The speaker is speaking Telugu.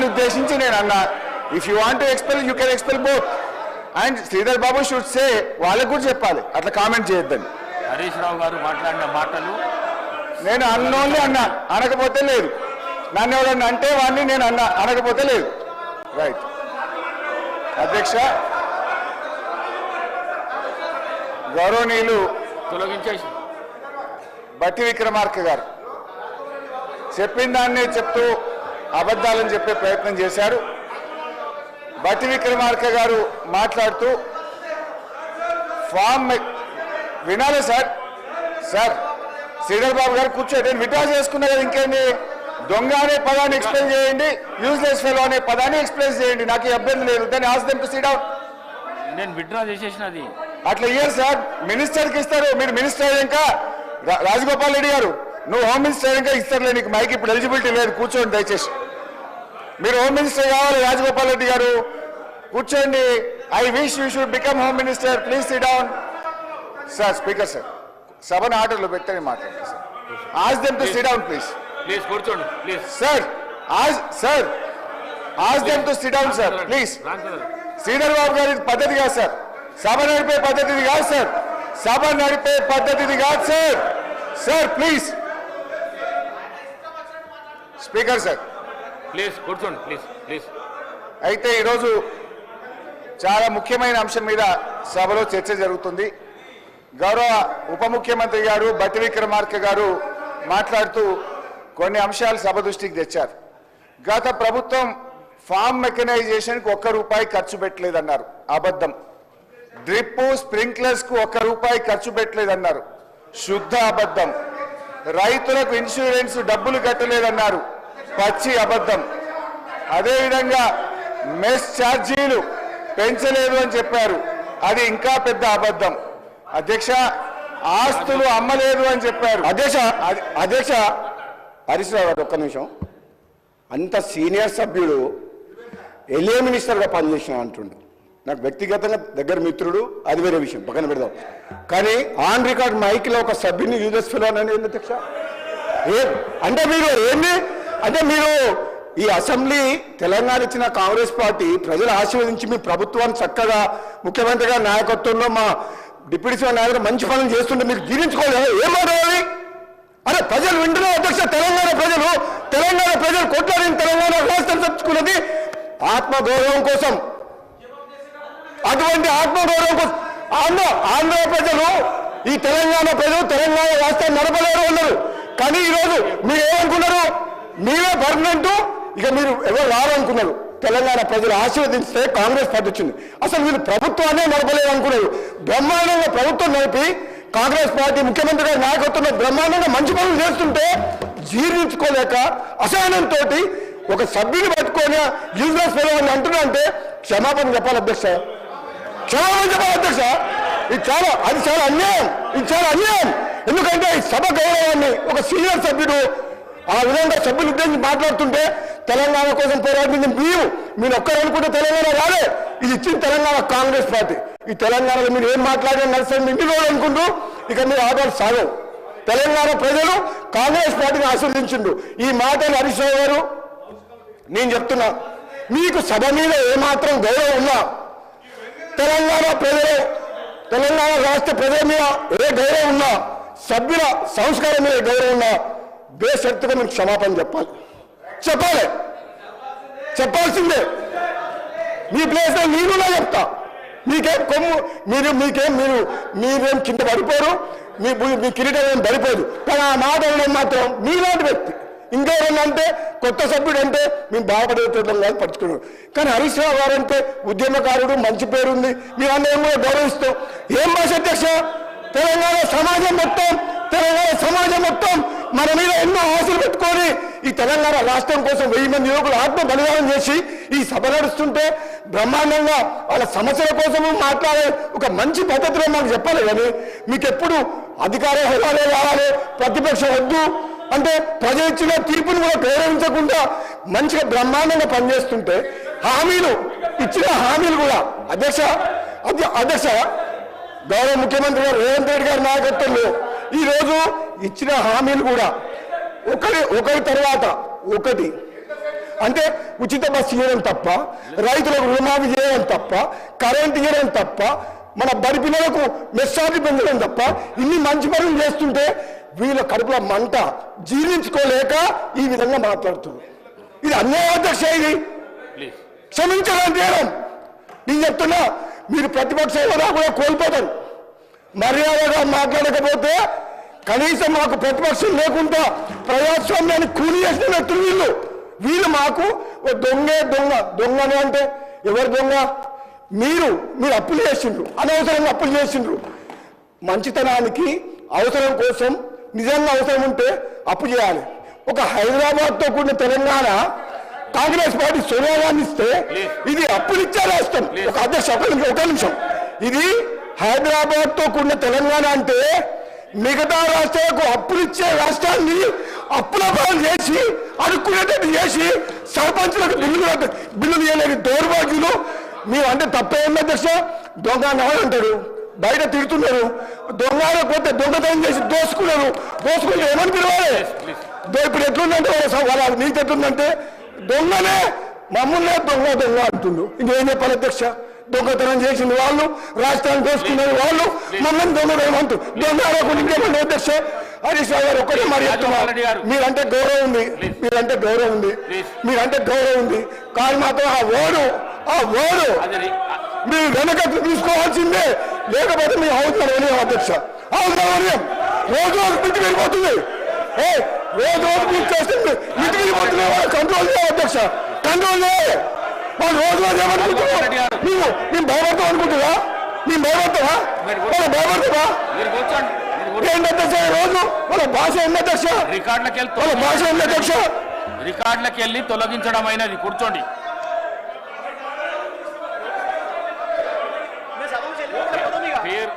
ఉద్దేశించి నేను అన్నా, if you want to expel you can expel both. And Sridhar Babu should say, వాళ్ళకు కూడా చెప్పాలి అట్లా కామెంట్ చేయొద్దని. హరీష్ రావు గారు మాట్లాడిన మాటలు నేను అన్నోన్లీ అన్నా, అనకపోతే లేదు. నన్ను ఎవరన్నా అంటే వాడిని నేను అన్నా, అనకపోతే లేదు. రైట్ అధ్యక్ష, గౌరవనీయులు తొలగించేసి బట్టి విక్రమార్క గారు చెప్పిన దాన్ని చెప్తూ అబద్ధాలని చెప్పే ప్రయత్నం చేశారు. బట్టి విక్రమార్క గారు మాట్లాడుతూ ఫామ్ వినాలి సార్. సార్ శ్రీధర్ బాబు గారు కూర్చో, నేను విడ్రా చేసుకున్నా కదా, ఇంకేంటి? దొంగ అనే పదాన్ని ఎక్స్ప్లెయిన్ చేయండి, యూజ్లెస్ ఫెలో అనే పదాన్ని ఎక్స్ప్లెయిన్ చేయండి, నాకు ఇబ్బంది లేదు. దాన్ని ఆస్ దెమ్ టు సిట్ డౌన్. నేను విడ్రా చేసేసినది అట్లా ఇయ్యారు సార్, మినిస్టర్కి ఇస్తారు. మీరు మినిస్టర్ అయ్యాక రాజగోపాల్ రెడ్డి గారు, నువ్వు హోమ్ మినిస్టర్ అయ్యాక ఇస్తారులే నీకు మైక్, ఇప్పుడు ఎలిజిబిలిటీ లేదు, కూర్చోండి దయచేసి. మీరు హోమ్ మినిస్టర్ కావాలి రాజగోపాల్ రెడ్డి గారు, కూర్చోండి. I wish you should become home minister, please sit down. Sir speaker sir, సభను ఆర్డర్లో పెట్టని మాట్లాడండి sir. Ask them to sit down please. Please కూర్చోండి please. Sir ask them to sit down sir please. Sridhar Babu గారి పద్ధతి కాదు సార్, సభ నడిపే పద్ధతిది కాదు సార్, సభ నడిపే పద్ధతిది కాదు sir. Sir please. Speaker sir please కూర్చోండి ప్లీజ్ ప్లీజ్. అయితే ఈరోజు చాలా ముఖ్యమైన అంశం మీద సభలో చర్చ జరుగుతుంది. గౌరవ ఉప ముఖ్యమంత్రి గారు బట్టి విక్రమార్క గారు మాట్లాడుతూ కొన్ని అంశాలు సభ దృష్టికి తెచ్చారు. గత ప్రభుత్వం ఫామ్ మెకనైజేషన్కి ₹1 ఖర్చు పెట్టలేదన్నారు, అబద్ధం. డ్రిప్ స్ప్రింక్లర్స్ కు ₹1 ఖర్చు పెట్టలేదన్నారు, శుద్ధ అబద్ధం. రైతులకు ఇన్సూరెన్స్ డబ్బులు కట్టలేదన్నారు, పచ్చి అబద్ధం. అదేవిధంగా మెస్ ఛార్జీలు పెంచలేదు అని చెప్పారు, అది ఇంకా పెద్ద అబద్ధం. అధ్యక్ష, ఆస్తులు అమ్మలేదు అని చెప్పారు. అధ్యక్ష హరీష్ రావు గారు ఒక్క నిమిషం. అంత సీనియర్ సభ్యుడు ఎల్ఏ మినిస్టర్గా పనిచేసిన అంటుండు. నాకు వ్యక్తిగతంగా దగ్గర మిత్రుడు, అది వేరే విషయం, పక్కన పెడదాం. కానీ ఆన్ రికార్డ్ మైక్లో ఒక సభ్యుని యూజెస్ ఫెలో అని ఏంది అధ్యక్ష? అంటే మీరు ఏంది అంటే మీరు ఈ అసెంబ్లీ తెలంగాణ ఇచ్చిన కాంగ్రెస్ పార్టీ ప్రజలు ఆశీర్వదించి మీ ప్రభుత్వాన్ని చక్కగా ముఖ్యమంత్రి గారి నాయకత్వంలో మా డిప్యూటీ సీఎం నాయకులు మంచి పనులు చేస్తుంటే మీరు జీర్ణించుకోలేదు. ఏం మాట్లాడాలి? అరే ప్రజలు వింటున్నారు అధ్యక్ష, తెలంగాణ ప్రజలు కొట్లాడిన తెలంగాణ రాష్ట్రం తెచ్చుకున్నది ఆత్మగౌరవం కోసం. అటువంటి ఆత్మగౌరవం కోసం ఆంధ్ర ప్రజలు, ఈ తెలంగాణ ప్రజలు తెలంగాణ రాష్ట్రాన్ని నడపలేరు ఉన్నారు. కానీ ఈరోజు మీరు ఏమనుకున్నారు? మీరే పర్మనెంట్, ఇక మీరు ఎవరు రారనుకున్నారు. తెలంగాణ ప్రజలు ఆశీర్వదించితే కాంగ్రెస్ పార్టీ వచ్చింది. అసలు వీళ్ళు ప్రభుత్వాన్ని నడపలేరు అనుకున్నారు. బ్రహ్మాండంగా ప్రభుత్వం నడిపి కాంగ్రెస్ పార్టీ ముఖ్యమంత్రి గారి నాయకత్వంలో బ్రహ్మాండంగా మంచి పనులు చేస్తుంటే జీర్ణించుకోలేక అసహనంతో ఒక సభ్యుని పట్టుకొని యూజ్లెస్ ఫెలో అని అంటున్నా అంటే క్షమాపణ చెప్పాలి అధ్యక్ష, క్షమాపణ చెప్పాలి అధ్యక్ష. అది చాలా అన్యాయం. ఎందుకంటే ఈ సభ గౌరవాన్ని ఒక సీనియర్ సభ్యుడు ఆ విధంగా సభ్యులు ఉద్దేశించి మాట్లాడుతుంటే తెలంగాణ కోసం పోరాడింది మీరు ఒక్కరు అనుకుంటే తెలంగాణ రాలే, ఇది ఇచ్చిన తెలంగాణ కాంగ్రెస్ పార్టీ. ఈ తెలంగాణలో మీరు ఏం మాట్లాడినా నడుస్తుంది ఇంటి రోజు అనుకుంటూ ఇక మీరు ఆటలు సాగవు. తెలంగాణ ప్రజలు కాంగ్రెస్ పార్టీని ఆశీర్వదించిండు. ఈ మాటలు హరీష్ రావు గారు నేను చెప్తున్నా, మీకు సభ మీద ఏమాత్రం గౌరవం ఉన్నా, తెలంగాణ రాష్ట్ర ప్రజల మీద ఏ గౌరవం ఉన్నా, సభ్యుల సంస్కారం మీద గౌరవం ఉన్నా బేషరతుగా మీకు క్షమాపణ చెప్పాల్సిందే. మీ ప్లేస్లో నేనున్నా చెప్తా. మీకేం కొమ్ము మీరేం కింద పడిపోరు, మీ కిరీటం ఏం పడిపోదు. కానీ ఆ మాట అనడం మాత్రం మీలాంటి వ్యక్తి. ఇంకేమన్నా అంటే కొత్త సభ్యుడు అంటే మేము బాధపడేటం కాదు పట్టుకున్నాడు. కానీ హరీష్ రావు గారు అంటే ఉద్యమకారుడు, మంచి పేరుంది, మీరు అందరం కూడా గౌరవిస్తాం. ఏం భాష అధ్యక్ష? తెలంగాణ సమాజం మొత్తం మన మీద ఎన్నో ఆశలు పెట్టుకొని ఈ తెలంగాణ రాష్ట్రం కోసం 1000 మంది యువకులు ఆత్మ బలిదానం చేసి ఈ సభ నడుస్తుంటే బ్రహ్మాండంగా వాళ్ళ సమస్యల కోసం మాట్లాడే ఒక మంచి పద్ధతిలో మాకు చెప్పాలి. కానీ మీకు ఎప్పుడు అధికార హోదాలే కావాలి, ప్రతిపక్షం వద్దు అంటే ప్రజలు ఇచ్చిన తీర్పును కూడా గౌరవించకుండా మంచిగా బ్రహ్మాండంగా పనిచేస్తుంటే ఇచ్చిన హామీలు కూడా అధ్యక్ష గౌరవ ముఖ్యమంత్రి గారు రేవంత్ రెడ్డి గారి నాయకత్వంలో ఈరోజు ఇచ్చిన హామీలు కూడా ఒకరి తర్వాత ఒకటి అంటే ఉచిత బస్సు ఇవ్వడం తప్ప, రైతులకు రుణమాఫీ చేయడం తప్ప, కరెంట్ ఇవ్వడం తప్ప, మన బడి పిల్లలకు మెస్సార్లు పెంచడం తప్ప ఇన్ని మంచి పనులు చేస్తుంటే వీళ్ళ కడుపుల మంట జీర్ణించుకోలేక ఈ విధంగా మాట్లాడుతున్నారు. ఇది అన్యాయ అధ్యక్ష, ఇది ప్లీజ్ క్షమించడం చేయడం. నేను చెప్తున్నా, మీరు ప్రతిపక్ష హోదా కూడా కోల్పోతారు. మర్యాదగా మాట్లాడకపోతే కనీసం మాకు ప్రతిపక్షం లేకుండా ప్రజాస్వామ్యాన్ని కూలి చేసిన వ్యక్తులు వీళ్ళు మాకు దొంగను అంటే ఎవరు దొంగ? మీరు అప్పులు చేసిండ్రు, అనవసరంగా అప్పులు చేసిండ్రు. మంచితనానికి అవసరం కోసం నిజంగా అవసరం ఉంటే అప్పు చేయాలి. ఒక హైదరాబాద్తో కూడిన తెలంగాణ కాంగ్రెస్ పార్టీ సోనియా గాంధీ ఇస్తే ఇది అప్పులు ఇచ్చే రాష్ట్రం. ఒక అధ్యక్ష ఒక నిమిషం, ఇది హైదరాబాద్తో కూడిన తెలంగాణ అంటే మిగతా రాష్ట్రాలకు అప్పులు ఇచ్చే రాష్ట్రాన్ని అప్పుల పాలు చేసి అడుక్కునేటట్టు చేసి సర్పంచులకు బిల్లులు ఇవ్వలేని దౌర్భాగ్యులు మీరు. అంటే తప్పే ఉంది అధ్యక్ష. దొంగ నాడు అంటారు, బయట తిడుతున్నారు. దొంగ పోతే దొంగతనం చేసి దోసుకుంటే ఏమని పిలవాలి? ఇప్పుడు ఎట్లుందంటే వాళ్ళ నీతి ఎట్లుందంటే దొంగనే మమ్మల్నే దొంగ అంటుండు. ఇంకేం చెప్పాలి అధ్యక్ష? దొంగతనం చేసిన వాళ్ళు, రాష్ట్రాన్ని దోసుకున్న వాళ్ళు మమ్మల్ని దొంగతనం దొంగ ఆడకుండా ఇంకేమంటే అధ్యక్ష. హరీష్ రావు గారు ఒక్కటే మరి చెప్తున్నారు, మీరంటే గౌరవం ఉంది, మీరంటే గౌరవం ఉంది కానీ మాత్రం ఆ ఓడు మీరు వెనక తీసుకోవాల్సిందే. లేకపోతే మీ అవసరం వెళ్ళాం అధ్యక్ష. అవసరం రోజు మిట్టి వెళ్ళిపోతుంది, రోజు మీరు చేస్తుంది మిట్టి వెళ్ళిపోతుంది. కంట్రోల్ చేయాలి అధ్యక్ష, కంట్రోల్ చేయాలి. వాళ్ళు రోజు ఏమనుకుంటున్నారు? మేము భయపడతాం అనుకుంటున్నా? మేము భయపడతావా? వాళ్ళు భయపడతావా? ఏంటి అధ్యక్ష? రోజు వాళ్ళ భాష ఉంది అధ్యక్ష, వాళ్ళ భాష ఉంది అధ్యక్ష. రికార్డులకు వెళ్ళి తొలగించడం అయినది. కూర్చోండి. పేరు